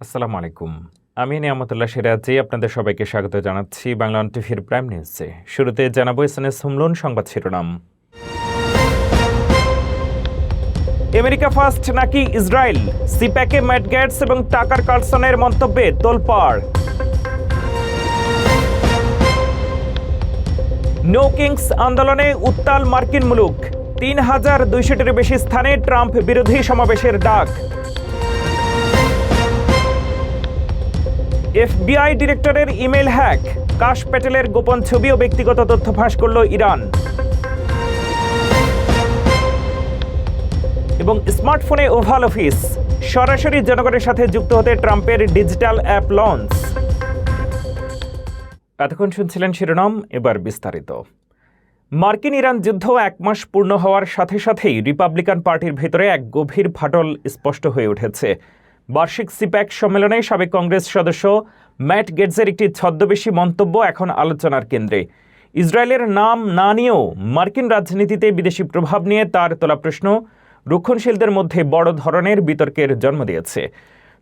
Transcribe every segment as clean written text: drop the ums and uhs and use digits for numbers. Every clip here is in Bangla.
আসসালামু আলাইকুম। আমি নিয়ামতুল্লাহ সিরাজি আপনাদের সবাইকে স্বাগত জানাচ্ছি বাংলা অন টিভির প্রাইম নিউজে। শুরুতে জানাবো এসএনএস হুমলুন সংবাদ শিরোনাম। আমেরিকা ফার্স্ট নাকি ইসরায়েল, সিপ্যাকে ম্যাট গেটস এবং টাকার কার্লসনের মন্তব্যে তোলপাড়। নো কিংস আন্দোলনে উত্তাল মার্কিন মুলুক, ৩,২০০টির বেশি স্থানে ট্রাম্প বিরোধী সমাবেশের ডাক। এফবিআই ডিরেক্টরের ইমেল হ্যাক, কাশ প্যাটেলের গোপন ছবি ও ব্যক্তিগত তথ্য ফাঁস করল ইরান। এবং স্মার্টফোনে ওভাল অফিস, সরাসরি জনগণের সাথে যুক্ত হতে ট্রাম্পের ডিজিটাল অ্যাপ লঞ্চ। এতক্ষণ শুনছিলেন শিরোনাম, এবার বিস্তারিত। মার্কিন ইরান যুদ্ধ 1 মাস পূর্ণ হওয়ার সাথে সাথেই রিপাবলিকান পার্টির ভেতরে এক গভীর ফাটল স্পষ্ট হয়ে উঠেছে। বার্ষিক সিপ্যাক সম্মেলনে সাবেক কংগ্রেস সদস্য ম্যাট গেটসের একটি ছদ্মবেশী মন্তব্য এখন আলোচনার কেন্দ্রে। ইসরায়েলের নাম না নিয়েও মার্কিন রাজনীতিতে বিদেশি প্রভাব নিয়ে তার তোলা প্রশ্ন রক্ষণশীলদের মধ্যে বড় ধরনের বিতর্কের জন্ম দিয়েছে।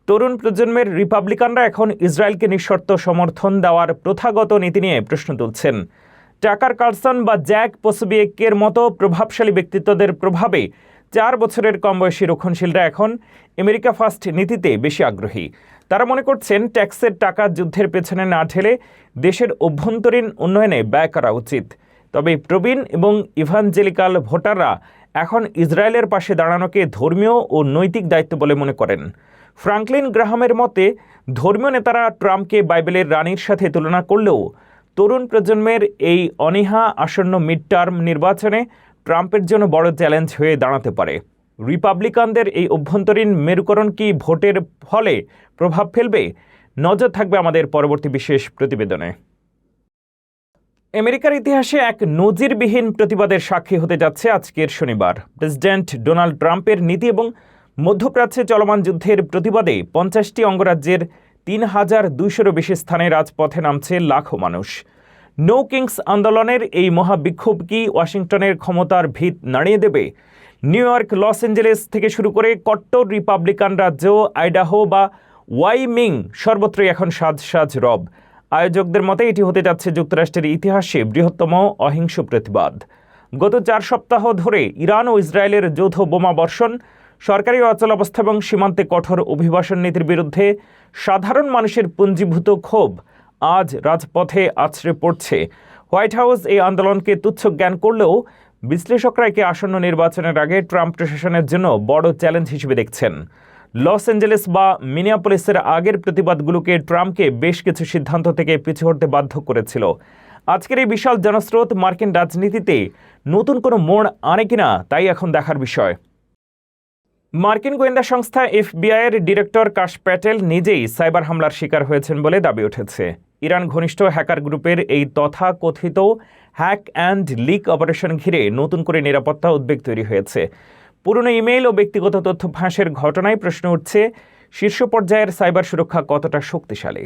তরুণ প্রজন্মের রিপাবলিকানরা এখন ইসরায়েলকে নিঃশর্ত সমর্থন দেওয়ার প্রথাগত নীতি নিয়ে প্রশ্ন তুলছেন। টাকার কার্লসন বা জ্যাক পোসোবিয়েকের মতো প্রভাবশালী ব্যক্তিত্বদের প্রভাবে 4 বছরের কম বয়সী রক্ষণশীলরা এখন আমেরিকা ফার্স্ট নীতিতে বেশি আগ্রহী। তারা মনে করছেন ট্যাক্সের টাকা যুদ্ধের পেছনে না ঢেলে দেশের অভ্যন্তরীণ উন্নয়নে ব্যয় করা উচিত। তবে প্রবীণ এবং ইভানজেলিকাল ভোটাররা এখন ইসরায়েলের পাশে দাঁড়ানোকে ধর্মীয় ও নৈতিক দায়িত্ব বলে মনে করেন। ফ্রাঙ্কলিন গ্রাহামের মতে ধর্মীয় নেতারা ট্রাম্পকে বাইবেলের রানীর সাথে তুলনা করলেও তরুণ প্রজন্মের এই অনীহা আসন্ন মিড টার্ম নির্বাচনে ট্রাম্পের জন্য বড় চ্যালেঞ্জ হয়ে দাঁড়াতে পারে। রিপাবলিকানদের এই অভ্যন্তরীণ মেরুকরণ কি ভোটের ফলে প্রভাব ফেলবে? নজর থাকবে আমাদের পরবর্তী বিশেষ প্রতিবেদনে। আমেরিকার ইতিহাসে এক নজিরবিহীন প্রতিবাদের সাক্ষী হতে যাচ্ছে আজকের শনিবার। প্রেসিডেন্ট ডোনাল্ড ট্রাম্পের নীতি এবং মধ্যপ্রাচ্যে চলমান যুদ্ধের প্রতিবাদে 50টি অঙ্গরাজ্যের ৩,২০০-রও বেশি স্থানে রাজপথে নামছে লাখো মানুষ। নো কিংস আন্দোলনের এই মহাবিক্ষোভ কি ওয়াশিংটনের ক্ষমতার ভিত নাড়িয়ে দেবে? নিউ ইয়র্ক, লস অ্যাঞ্জেলেস থেকে শুরু করে কট্টর রিপাবলিকান রাজ্য আইডাহো বা ওয়াইমিং সর্বত্রই এখন সাজ সাজ রব। আয়োজকদের মতে এটি হতে যাচ্ছে যুক্তরাষ্ট্রের ইতিহাসে বৃহত্তম অহিংস প্রতিবাদ। গত 4 সপ্তাহ ধরে ইরান ও ইসরায়েলের যৌথ বোমা বর্ষণ, সরকারি অচলাবস্থা এবং সীমান্তে কঠোর অভিবাসন নীতির বিরুদ্ধে সাধারণ মানুষের পুঞ্জীভূত ক্ষোভ আজ রাজপথে আছড়ে পড়ছে। হোয়াইট হাউস এই আন্দোলনকে তুচ্ছ জ্ঞান করলেও বিশ্লেষকরা একে আসন্ন নির্বাচনের আগে ট্রাম্প প্রশাসনের জন্য বড় চ্যালেঞ্জ হিসেবে দেখছেন। লস অ্যাঞ্জেলেস বা মিনিয়াপোলিসের আগের প্রতিবাদগুলোকে ট্রাম্পকে বেশ কিছু সিদ্ধান্ত থেকে পিছু হটতে বাধ্য করেছিল। আজকের এই বিশাল জনস্রোত মার্কিন রাজনীতিতে নতুন কোনো মোড় আনে কিনা তাই এখন দেখার বিষয়। মার্কিন গোয়েন্দা সংস্থা এফবিআইয়ের ডিরেক্টর কাশ প্যাটেল নিজেই সাইবার হামলার শিকার হয়েছেন বলে দাবি উঠেছে। ইরান ঘনিষ্ঠ হ্যাকার গ্রুপের এই তথাকথিত হ্যাক অ্যান্ড লিক অপারেশন ঘিরে নতুন করে নিরাপত্তা উদ্বেগ তৈরি হয়েছে। পুরনো ইমেইল ও ব্যক্তিগত তথ্য ফাঁসের ঘটনায় প্রশ্ন উঠছে শীর্ষ পর্যায়ের সাইবার সুরক্ষা কতটা শক্তিশালী।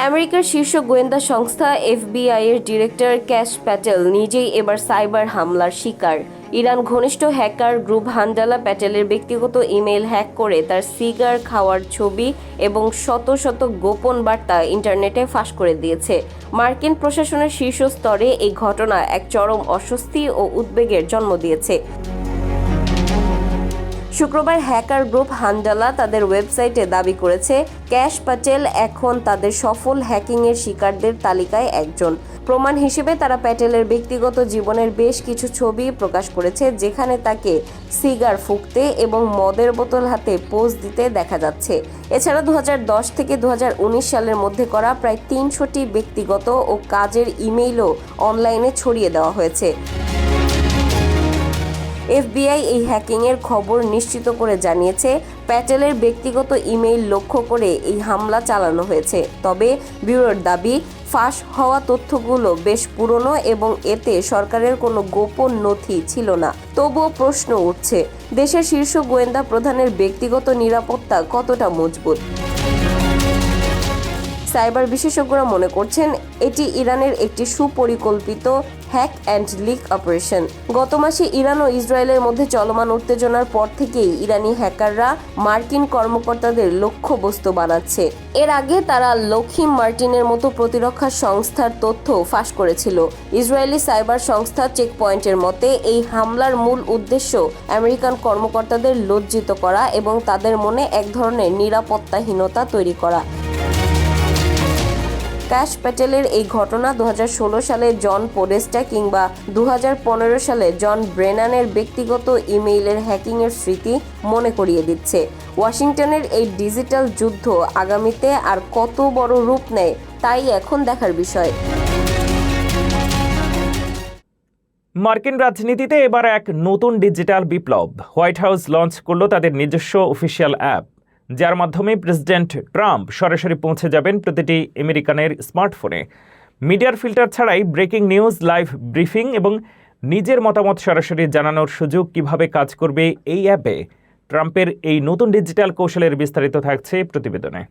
আমেরিকার শীর্ষ গোয়েন্দা সংস্থা এফবিআইয়ের ডিরেক্টর ক্যাশ প্যাটেল নিজেই এবার সাইবার হামলার শিকার। ইরান ঘনিষ্ঠ হ্যাকার গ্রুপ হান্ডালা প্যাটেলের ব্যক্তিগত ইমেইল হ্যাক করে তার সিগার খাওয়ার ছবি এবং শত শত গোপন বার্তা ইন্টারনেটে ফাঁস করে দিয়েছে। মার্কিন প্রশাসনের শীর্ষ স্তরে এই ঘটনা এক চরম অস্বস্তি ও উদ্বেগের জন্ম দিয়েছে। শুক্রবার হ্যাকার গ্রুপ হান্ডালা তাদের ওয়েবসাইটে দাবি করেছে ক্যাশ প্যাটেল এখন তাদের সফল হ্যাকিংয়ের শিকারদের তালিকায় একজন। প্রমাণ হিসেবে তারা প্যাটেলের ব্যক্তিগত জীবনের বেশ কিছু ছবি প্রকাশ করেছে, যেখানে তাকে সিগার ফুঁকতে এবং মদের বোতল হাতে পোজ দিতে দেখা যাচ্ছে। এছাড়া 2010 থেকে 2019 সালের মধ্যে করা প্রায় 300টি ব্যক্তিগত ও কাজের ইমেইলও অনলাইনে ছড়িয়ে দেওয়া হয়েছে। এফবিআই এই হ্যাকিংয়ের খবর নিশ্চিত করে জানিয়েছে প্যাটেলের ব্যক্তিগত ইমেইল লক্ষ্য করে এই হামলা চালানো হয়েছে। তবে ব্যুরোর দাবি, ফাঁস হওয়া তথ্যগুলো বেশ পুরনো এবং এতে সরকারের কোনো গোপন নথি ছিল না। তবুও প্রশ্ন উঠছে, দেশের শীর্ষ গোয়েন্দা প্রধানের ব্যক্তিগত নিরাপত্তা কতটা মজবুত? সাইবার বিশেষজ্ঞরা মনে করছেন এটি ইরানের একটি সুপরিকল্পিত হ্যাক অ্যান্ড লিক অপারেশন। গত মাসে ইরান ও ইসরায়েলের মধ্যে চলমান উত্তেজনার পর থেকেই ইরানি হ্যাকাররা মার্কিন কর্মকর্তাদের লক্ষ্যবস্তু বানাচ্ছে। এর আগে তারা লকহিড মার্টিনের মতো প্রতিরক্ষা সংস্থার তথ্য ফাঁস করেছিল। ইসরায়েলি সাইবার সংস্থা চেকপয়েন্টের মতে এই হামলার মূল উদ্দেশ্য আমেরিকান কর্মকর্তাদের লজ্জিত করা এবং তাদের মনে এক ধরনের নিরাপত্তাহীনতা তৈরি করা। ক্যাশ প্যাটেলের এই ঘটনা 2016 সালে জন পোডেস্টা কিংবা 2015 সালে জন ব্রেনানের ব্যক্তিগত ইমেইলের হ্যাকিংয়ের স্মৃতি মনে করিয়ে দিচ্ছে। ওয়াশিংটনের এই ডিজিটাল যুদ্ধ আগামীতে আর কত বড় রূপ নেয় তাই এখন দেখার বিষয়। মার্কিন রাজনীতিতে এবার এক নতুন ডিজিটাল বিপ্লব। হোয়াইট হাউস লঞ্চ করলো তাদের নিজস্ব অফিসিয়াল অ্যাপ, যার মাধ্যমে প্রেসিডেন্ট ট্রাম্প সরাসরি পৌঁছে যাবেন প্রতিটি আমেরিকানের স্মার্টফোনে। মিডিয়ার ফিল্টার ছাড়াই ব্রেকিং নিউজ, লাইভ ব্রিফিং এবং নিজের মতামত সরাসরি জানানোর সুযোগ কিভাবে কাজ করবে এই অ্যাপে, ট্রাম্পের এই নতুন ডিজিটাল কৌশলের বিস্তারিত থাকছে প্রতিবেদনে।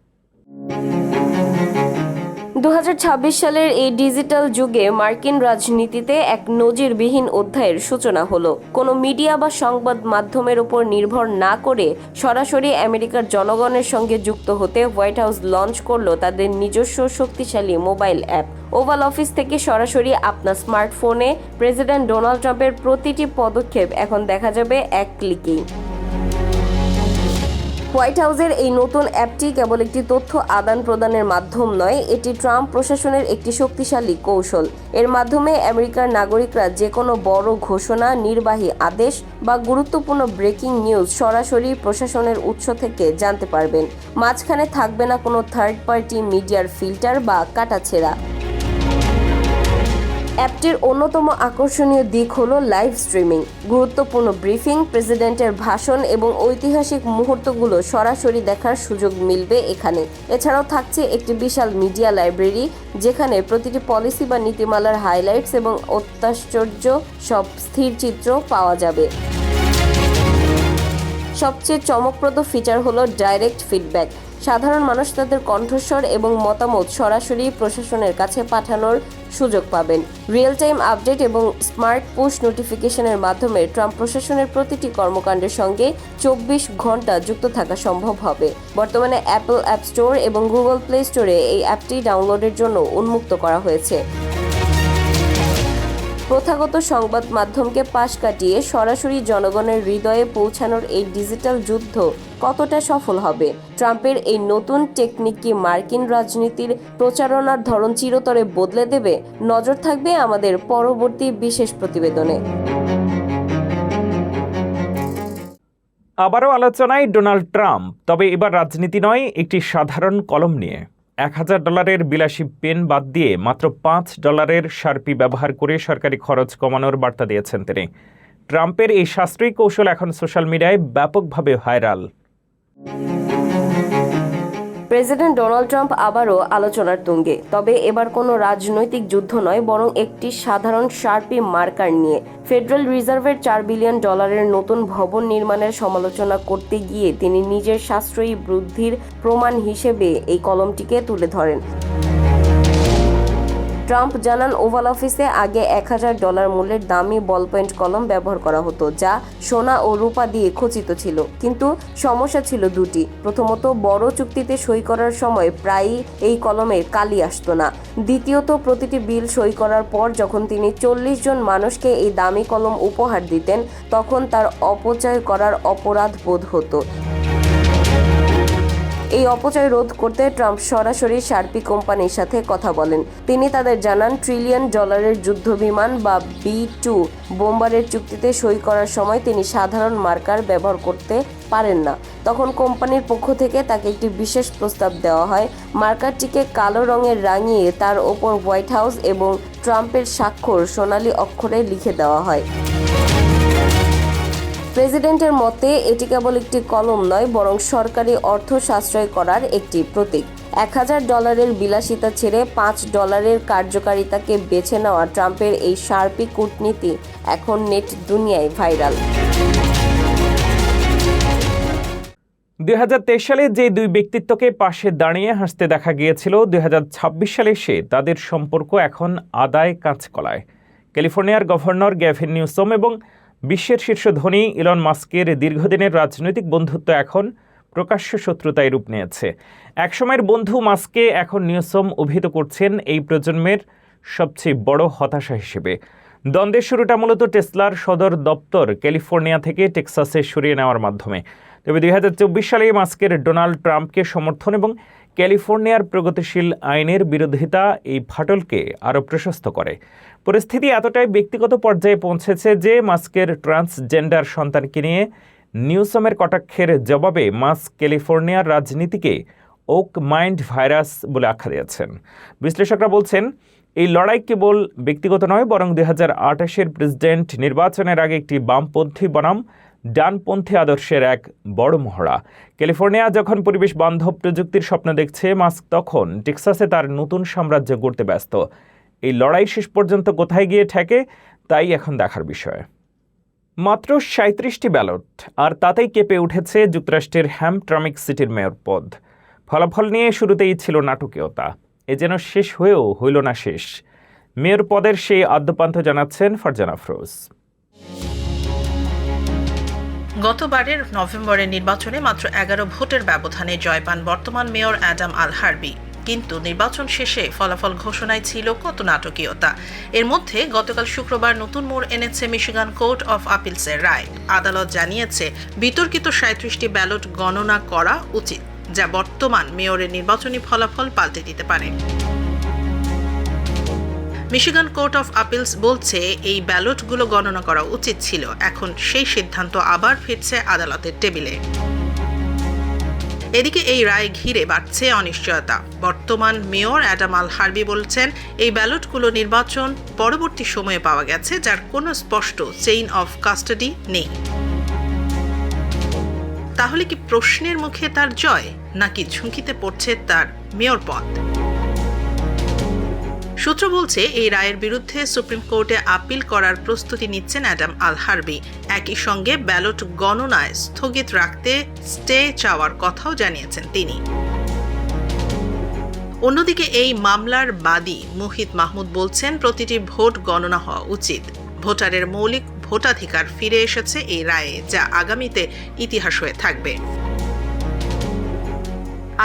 2026 সালের এই ডিজিটাল যুগে মার্কিন রাজনীতিতে এক নজিরবিহীন অধ্যায়ের সূচনা হলো। কোনো মিডিয়া বা সংবাদ মাধ্যমের উপর নির্ভর না করে সরাসরি আমেরিকার জনগণের সঙ্গে যুক্ত হতে হোয়াইট হাউস লঞ্চ করলো তাদের নিজস্ব শক্তিশালী মোবাইল অ্যাপ। ওভাল অফিস থেকে সরাসরি আপনার স্মার্টফোনে প্রেসিডেন্ট ডোনাল্ড ট্রাম্পের প্রতিটি পদক্ষেপ এখন দেখা যাবে এক ক্লিকেই। হোয়াইট হাউসের এই নতুন অ্যাপটি কেবল একটি তথ্য আদান প্রদানের মাধ্যম নয়, এটি ট্রাম্প প্রশাসনের একটি শক্তিশালী কৌশল। এর মাধ্যমে আমেরিকার নাগরিকরা যে কোনো বড় ঘোষণা, নির্বাহী আদেশ বা গুরুত্বপূর্ণ ব্রেকিং নিউজ সরাসরি প্রশাসনের উৎস থেকে জানতে পারবেন। মাঝখানে থাকবে না কোনো থার্ড পার্টি মিডিয়ার ফিল্টার বা কাটাছেঁড়া। অ্যাপটির অন্যতম আকর্ষণীয় দিক হলো লাইভ স্ট্রিমিং। গুরুত্বপূর্ণ ব্রিফিং, প্রেসিডেন্টের ভাষণ এবং ঐতিহাসিক মুহূর্তগুলো সরাসরি দেখার সুযোগ মিলবে এখানে। এছাড়াও থাকছে একটি বিশাল মিডিয়া লাইব্রেরি, যেখানে প্রতিটি পলিসি বা নীতিমালার হাইলাইটস এবং অত্যাশ্চর্য সব স্থির চিত্র পাওয়া যাবে। সবচেয়ে চমকপ্রদ ফিচার হলো ডাইরেক্ট ফিডব্যাক। সাধারণ মানুষ তাদের কণ্ঠস্বর এবং মতামত সরাসরি প্রশাসনের কাছে পাঠানোর সুযোগ পাবেন। রিয়েল টাইম আপডেট এবং স্মার্ট পুশ নোটিফিকেশনের মাধ্যমে ট্রাম্প প্রশাসনের প্রতিটি কর্মকাণ্ডের সঙ্গে 24 ঘন্টা যুক্ত থাকা সম্ভব হবে। বর্তমানে অ্যাপল অ্যাপ স্টোর এবং গুগল প্লে স্টোরে এই অ্যাপটি ডাউনলোডের জন্য উন্মুক্ত করা হয়েছে। প্রথাগত সংবাদ মাধ্যমকে পাশ কাটিয়ে সরাসরি জনগণের হৃদয়ে পৌঁছানোর এই ডিজিটাল যুদ্ধ কতটা সফল হবে? ট্রাম্পের এই নতুন টেকনিক কি মার্কিন রাজনীতির প্রচারণার ধরন চিরতরে বদলে দেবে? নজর থাকবে আমাদের পরবর্তী বিশেষ প্রতিবেদনে। আবারও আলোচনায় ডোনাল্ড ট্রাম্প, তবে এবার রাজনীতি নয়, একটি সাধারণ কলম নিয়ে। $1000 বিলাসী পেন বাদ দিয়ে মাত্র $5 শার্পি ব্যবহার করে সরকারি খরচ কমানোর বার্তা দিয়েছেন তিনি। ট্রাম্পের এই সাশ্রয়ী কৌশল এখন সোশ্যাল মিডিয়ায় ব্যাপকভাবে ভাইরাল। প্রেসিডেন্ট ডোনাল্ড ট্রাম্প আবারও আলোচনার তুঙ্গে, তবে এবার কোনো রাজনৈতিক যুদ্ধ নয়, বরং একটি সাধারণ শার্পি মার্কার নিয়ে। ফেডারেল রিজার্ভের $4 বিলিয়ন নতুন ভবন নির্মাণের সমালোচনা করতে গিয়ে তিনি নিজের সাশ্রয়ী বুদ্ধির প্রমাণ হিসেবে এই কলমটিকে তুলে ধরেন। ট্রাম্প জানান, ওভাল অফিসে আগে $1000 মূল্যের দামি বলপয়েন্ট কলম ব্যবহার করা হতো, যা সোনা ও রূপা দিয়ে খচিত ছিল। কিন্তু সমস্যা ছিল দুটি। প্রথমত, বড় চুক্তিতে সই করার সময় প্রায়ই এই কলমে কালি আসতো না। দ্বিতীয়ত, প্রতিটি বিল সই করার পর যখন তিনি 40 জন মানুষকে এই দামি কলম উপহার দিতেন, তখন তার অপচয় করার অপরাধ বোধ হতো। এই অপচয় রোধ করতে ট্রাম্প সরাসরি শার্পি কোম্পানির সাথে কথা বলেন। তিনি তাদের জানান, $1 ট্রিলিয়ন যুদ্ধবিমান বা B-2 বোম্বারের চুক্তিতে সই করার সময় তিনি সাধারণ মার্কার ব্যবহার করতে পারেন না। তখন কোম্পানির পক্ষ থেকে তাকে একটি বিশেষ প্রস্তাব দেওয়া হয়। মার্কারটিকে কালো রঙের রাঙিয়ে তার ওপর হোয়াইট হাউস এবং ট্রাম্পের স্বাক্ষর সোনালী অক্ষরে লিখে দেওয়া হয়। প্রেসিডেন্টের মতে এটি কেবল একটি কলম নয়, বরং সরকারি অর্থ সাশ্রয় করার একটি প্রতীক। $1000 বিলাসিতা ছেড়ে $5 কার্যকারিতাকে বেছে নেওয়া ট্রাম্পের এই শার্পি কূটনীতি এখন নেট দুনিয়ায় ভাইরাল। 2023 সালে যে দুই ব্যক্তিত্বকে পাশে দাঁড়িয়ে হাসতে দেখা গিয়েছিল 2026 সালে এসে তাদের সম্পর্ক এখন আদায় কাঁচকলায়। ক্যালিফোর্নিয়ার গভর্নর গ্যাভিন নিউসম এবং বিশ্বের শীর্ষ ধনী ইলন মাস্কের দীর্ঘদিনের রাজনৈতিক বন্ধুত্ব এখন প্রকাশ্য শত্রুতায় রূপ নিয়েছে। একসময়ের বন্ধু মাস্ককে এখন নিউসম অভিহিত করছেন এই প্রজন্মের সবচেয়ে বড় হতাশা হিসেবে। দ্বন্দ্বের শুরুটা মূলত টেসলার সদর দপ্তর ক্যালিফোর্নিয়া থেকে টেক্সাসে সরিয়ে নেওয়ার মাধ্যমে। তবে 2024 সালে মাস্কের ডোনাল্ড ট্রাম্পকে সমর্থন এবং ক্যালিফোর্নিয়ার প্রগতিশীল আইনের বিরোধিতা এই ফাটলকে আরও প্রশস্ত করে। পরিস্থিতি এতটাই ব্যক্তিগত পর্যায়ে পৌঁছেছে যে মাস্কের ট্রান্সজেন্ডার সন্তানকে নিয়ে নিউসমের কটাক্ষের জবাবে মাস্ক ক্যালিফোর্নিয়ার রাজনীতিকে ওক মাইন্ড ভাইরাস বলে আখ্যা দিয়েছেন। বিশ্লেষকরা বলছেন, এই লড়াই কেবল ব্যক্তিগত নয়, বরং 2028 প্রেসিডেন্ট নির্বাচনের আগে একটি বামপন্থী বনাম ডানপন্থী আদর্শের এক বড় মহড়া। ক্যালিফোর্নিয়া যখন পরিবেশ বান্ধব প্রযুক্তির স্বপ্ন দেখছে, মাস্ক তখন টেক্সাসে তার নতুন সাম্রাজ্য গড়তে ব্যস্ত। এই লড়াই শেষ পর্যন্ত কোথায় গিয়ে ঠেকে, তাই এখন দেখার বিষয়। মাত্র 37টি ব্যালট, আর তাতেই কেঁপে উঠেছে যুক্তরাষ্ট্রের হ্যামট্রামিক সিটির মেয়র পদ। ফলাফল নিয়ে শুরুতেই ছিল নাটকীয়তা, এ যেন শেষ হয়েও হইল না শেষ। মেয়র পদের সেই আদ্যপান্ত জানাচ্ছেন ফারজানা আফরোজ। গতবারের নভেম্বরের নির্বাচনে মাত্র 11 ভোটের ব্যবধানে জয় পান বর্তমান মেয়র অ্যাডাম আল হার্বি। কিন্তু নির্বাচন শেষে ফলাফল ঘোষণায় ছিল কত নাটকীয়তা। এর মধ্যে গতকাল শুক্রবার নতুন মোড় এনেছে মিশিগান কোর্ট অফ আপিলসের রায়। আদালত জানিয়েছে বিতর্কিত 37টি ব্যালট গণনা করা উচিত, যা বর্তমান মেয়রের নির্বাচনী ফলাফল পাল্টে দিতে পারে। মিশিগান কোর্ট অফ আপিলস বলছে এই ব্যালটগুলো গণনা করা উচিত ছিল। এখন সেই সিদ্ধান্ত আবার ফিরছে আদালতের টেবিলে। এদিকে এই রায় ঘিরে বাড়ছে অনিশ্চয়তা। বর্তমান মেয়র অ্যাডাম আল হার্বি বলছেন, এই ব্যালটগুলো নির্বাচন পরবর্তী সময়ে পাওয়া গেছে, যার কোনো স্পষ্ট চেইন অফ কাস্টাডি নেই। তাহলে কি প্রশ্নের মুখে তার জয়, নাকি ঝুঁকিতে পড়ছে তার মেয়র পদ? সূত্র বলছে, এই রায়ের বিরুদ্ধে সুপ্রিম কোর্টে আপিল করার প্রস্তুতি নিচ্ছেন অ্যাডাম আল হার্বি। একই সঙ্গে ব্যালট গণনায় স্থগিত রাখতে স্টে চাওয়ার কথাও জানিয়েছেন তিনি। অন্যদিকে এই মামলার বাদী মুহিত মাহমুদ বলছেন, প্রতিটি ভোট গণনা হওয়া উচিত। ভোটারের মৌলিক ভোটাধিকার ফিরে এসেছে এই রায়ে, যা আগামীতে ইতিহাস হয়ে থাকবে।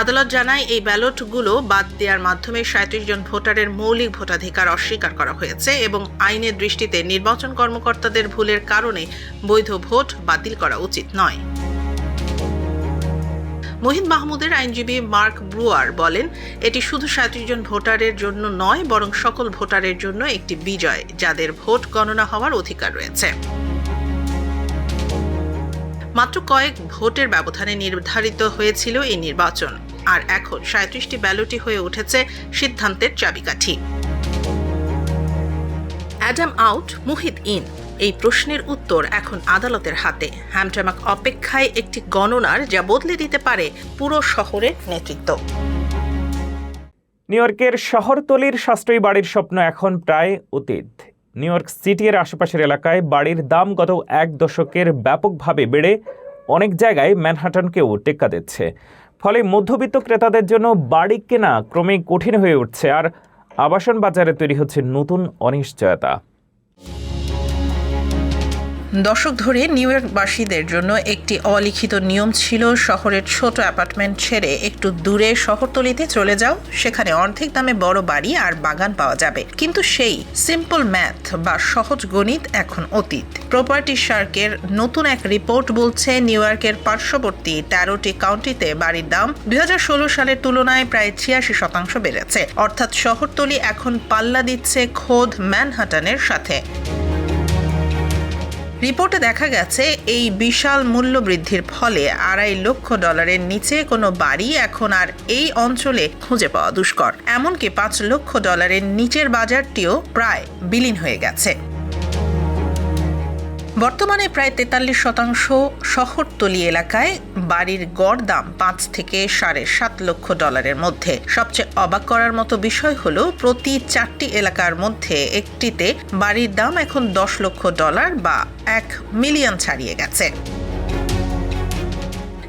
আদালত জানায়, এই ব্যালটগুলো বাদ দেওয়ার মাধ্যমে 37 জন ভোটারের মৌলিক ভোটাধিকার অস্বীকার করা হয়েছে এবং আইনের দৃষ্টিতে নির্বাচন কর্মকর্তাদের ভুলের কারণে বৈধ ভোট বাতিল করা উচিত নয়। মুহিত মাহমুদের আইনজীবী মার্ক ব্রুয়ার বলেন, এটি শুধু 37 জন ভোটারের জন্য নয়, বরং সকল ভোটারের জন্য একটি বিজয়, যাদের ভোট গণনা হওয়ার অধিকার রয়েছে। মাত্র কয়েক ভোটের ব্যবধানে নির্ধারিত হয়েছিল এই নির্বাচন, আর এখন 37টি ব্যালটই হয়ে উঠেছে সিদ্ধান্তের চাবিকাঠি। অ্যাডাম আউট, মুহিত ইন, এই প্রশ্নের উত্তর এখন আদালতের হাতে। হ্যামট্রামিক অপেক্ষায় একটি গণনার, যা বদলে দিতে পারে পুরো শহরের নেতৃত্ব। নিউ ইয়র্কের শহরতলির সাশ্রয়ী বাড়ির স্বপ্ন এখন প্রায় অতীত। নিউ ইয়র্ক সিটির আশেপাশের এলাকায় বাড়ির দাম গত এক দশকের ব্যাপকভাবে বেড়ে অনেক জায়গায় ম্যানহাটনকেও টেক্কা দিচ্ছে। ফলে মধ্যবিত্ত ক্রেতাদের জন্য বাড়ি কেনা ক্রমেই কঠিন হয়ে উঠছে, আর আবাসন বাজারে তৈরি হচ্ছে নতুন অনিশ্চয়তা। দশক ধরে নিউ ইয়র্কবাসীদের জন্য একটি অলিখিত নিয়ম ছিল, শহরের ছোট অ্যাপার্টমেন্ট ছেড়ে একটু দূরে শহরতলিতে চলে যাও, সেখানে অর্ধেক দামে বড় বাড়ি আর বাগান পাওয়া যাবে। কিন্তু সেই সিম্পল ম্যাথ বা সহজ গণিত এখন অতীত। প্রপার্টি শার্কের নতুন এক রিপোর্ট বলছে, নিউ ইয়র্কের পার্শ্ববর্তী 13টি কাউন্টিতে বাড়ির দাম 2016 সালের তুলনায় প্রায় 86% বেড়েছে। অর্থাৎ শহরতলি এখন পাল্লা দিচ্ছে খোদ ম্যানহাটনের সাথে। রিপোর্টে দেখা গেছে, এই বিশাল মূল্য বৃদ্ধির ফলে $2.5 লক্ষ নিচে কোনো বাড়ি এখন আর এই অঞ্চলে খুঁজে পাওয়া দুষ্কর। এমনকি $5 লক্ষ নিচের বাজারটিও প্রায় বিলীন হয়ে গেছে। বর্তমানে প্রায় 43% শহরতলি এলাকায় বাড়ির গড় দাম $5 থেকে $7.5 লক্ষ মধ্যে। সবচেয়ে অবাক করার মতো বিষয় হলো, প্রতি 4টি এলাকার মধ্যে একটিতে বাড়ির দাম এখন $10 লক্ষ বা $1 মিলিয়ন ছাড়িয়ে গেছে।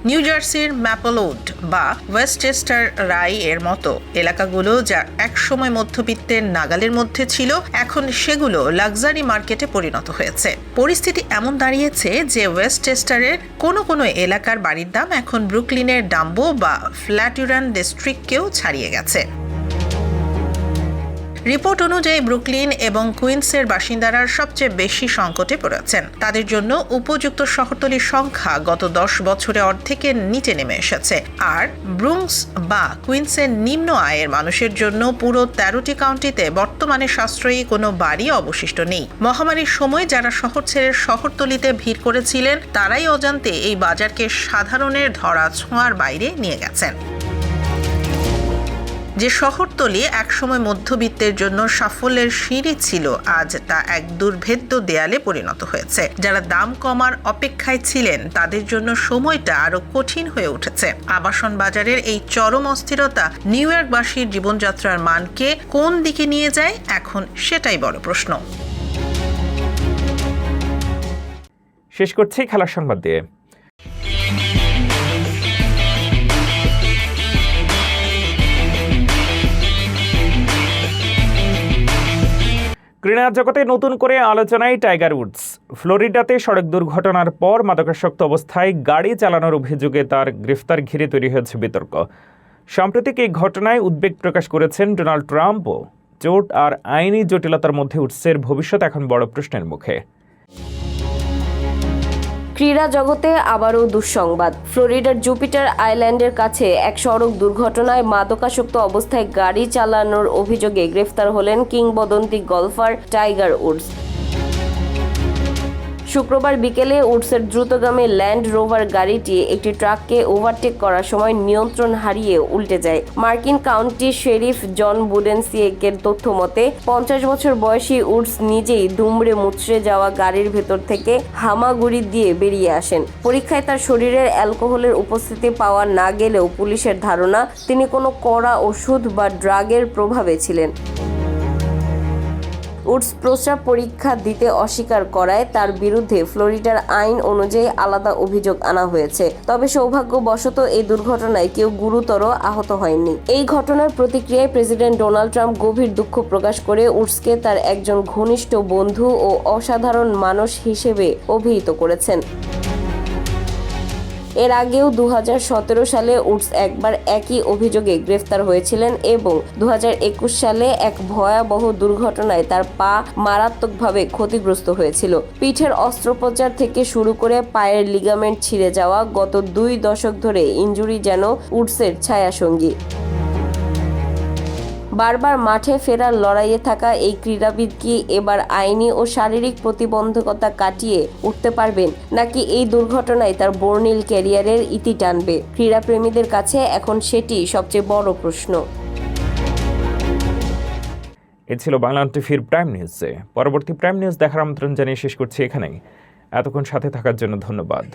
নিউ জার্সির ম্যাপলউড বা ওয়েস্টচেস্টার রাই এর মতো এলাকাগুলো যা একসময় মধ্যবিত্তের নাগালের মধ্যে ছিল, এখন সেগুলো লাক্সারি মার্কেটে পরিণত হয়েছে। পরিস্থিতি এমন দাঁড়িয়েছে যে ওয়েস্টচেস্টারের কোনো এলাকার বাড়ির দাম এখন ব্রুকলিনের ডাম্বো বা ফ্ল্যাটিউরান ডিস্ট্রিক্টকেও ছাড়িয়ে গেছে। রিপোর্ট অনুযায়ী ব্রুকলিন এবং কুইন্সের বাসিন্দারা সবচেয়ে বেশি সংকটে পড়েছেন। তাদের জন্য উপযুক্ত শহরতলির সংখ্যা গত 10 বছরে অর্ধেকের নিচে নেমে এসেছে। আর ব্রুঙ্কস বা কুইন্সের নিম্ন আয়ের মানুষের জন্য পুরো 13টি কাউন্টিতে বর্তমানে সাশ্রয়ী কোনো বাড়ি অবশিষ্ট নেই। মহামারীর সময় যারা শহর ছেড়ে শহরতলিতে ভিড় করেছিলেন তারাই অজান্তে এই বাজারকে সাধারণের ধরা ছোঁয়ার বাইরে নিয়ে গেছেন। যে শহরতলি একসময় মধ্যবিত্তের জন্য সাফল্যের সিঁড়ি ছিল, আজ তা এক দুর্ভেদ্য দেয়ালে পরিণত হয়েছে। যারা দাম কমার অপেক্ষায় ছিলেন তাদের জন্য সময়টা আরো কঠিন হয়ে উঠেছে। আবাসন বাজারের এই চরম অস্থিরতা নিউ ইয়র্কবাসীর জীবনযাত্রার মানকে কোন দিকে নিয়ে যায়, এখন সেটাই বড় প্রশ্ন। শেষ করছি খেলার সংবাদ দিয়ে। ক্রীড়া জগতে নতুন করে আলোচনায় টাইগার উডস। ফ্লোরিডাতে সড়ক দুর্ঘটনার পর মাদকাসক্ত অবস্থায় গাড়ি চালানোর অভিযোগে তার গ্রেফতার ঘিরে তৈরি হয়েছে বিতর্ক। সাম্প্রতিক এই ঘটনায় উদ্বেগ প্রকাশ করেছেন ডোনাল্ড ট্রাম্পও। চোট আর আইনি জটিলতার মধ্যে উডসের ভবিষ্যৎ এখন বড় প্রশ্নের মুখে। ক্রীড়া জগতে আবারও দুঃসংবাদ। ফ্লোরিডার জুপিটার আইল্যান্ডের কাছে এক সড়ক দুর্ঘটনায় মাদকাসক্ত অবস্থায় গাড়ি চালানোর অভিযোগে গ্রেফতার হলেন কিংবদন্তি গলফার টাইগার উডস। শুক্রবার বিকেলে উডসের দ্রুতগামী ল্যান্ড রোভার গাড়িটি একটি ট্রাককে ওভারটেক করার সময় নিয়ন্ত্রণ হারিয়ে উল্টে যায়। মার্কিন কাউন্টি শেরিফ জন বুডেনসিয়েকের তথ্য মতে 50 বছর বয়সী উডস নিজেই দুমড়ে মুচড়ে যাওয়া গাড়ির ভেতর থেকে হামাগুড়ি দিয়ে বেরিয়ে আসেন। পরীক্ষায় তার শরীরের অ্যালকোহলের উপস্থিতি পাওয়া না গেলেও পুলিশের ধারণা তিনি কোনো কড়া ওষুধ বা ড্রাগের প্রভাবে ছিলেন। উডস প্রস্রাব পরীক্ষা দিতে অস্বীকার করায় তার বিরুদ্ধে ফ্লোরিডার আইন অনুযায়ী আলাদা অভিযোগ আনা হয়েছে। তবে সৌভাগ্যবশত এই দুর্ঘটনায় কেউ গুরুতর আহত হয়নি। এই ঘটনার প্রতিক্রিয়ায় প্রেসিডেন্ট ডোনাল্ড ট্রাম্প গভীর দুঃখ প্রকাশ করে উডসকে তার একজন ঘনিষ্ঠ বন্ধু ও অসাধারণ মানুষ হিসেবে অভিহিত করেছেন। এর আগেও 2017 সালে উডস একবার একই অভিযোগে গ্রেফতার হয়েছিলেন এবং 2021 সালে এক ভয়াবহ দুর্ঘটনায় তার পা মারাত্মকভাবে ক্ষতিগ্রস্ত হয়েছিল। পিঠের অস্ত্রোপচার থেকে শুরু করে পায়ের লিগামেন্ট ছিঁড়ে যাওয়া গত 2 দশক ধরে ইনজুরি যেন উডসের ছায়াসঙ্গী। বারবার মাঠে ফেরার লড়াইয়ে থাকা এই ক্রীড়াবিদ কি এবার আইনি ও শারীরিক প্রতিবন্ধকতা কাটিয়ে উঠতে পারবেন, নাকি এই দুর্ঘটনায় তার বর্ণিল ক্যারিয়ারের ইতি টানবে? ক্রীড়াপ্রেমীদের কাছে এখন সেটি সবচেয়ে বড় প্রশ্ন। এ ছিল বাংলা টিভির প্রাইম নিউজে। পরবর্তী প্রাইম নিউজ দেখার আমন্ত্রণ জানিয়ে শেষ করছি এখানেই। এতক্ষণ সাথে থাকার জন্য ধন্যবাদ।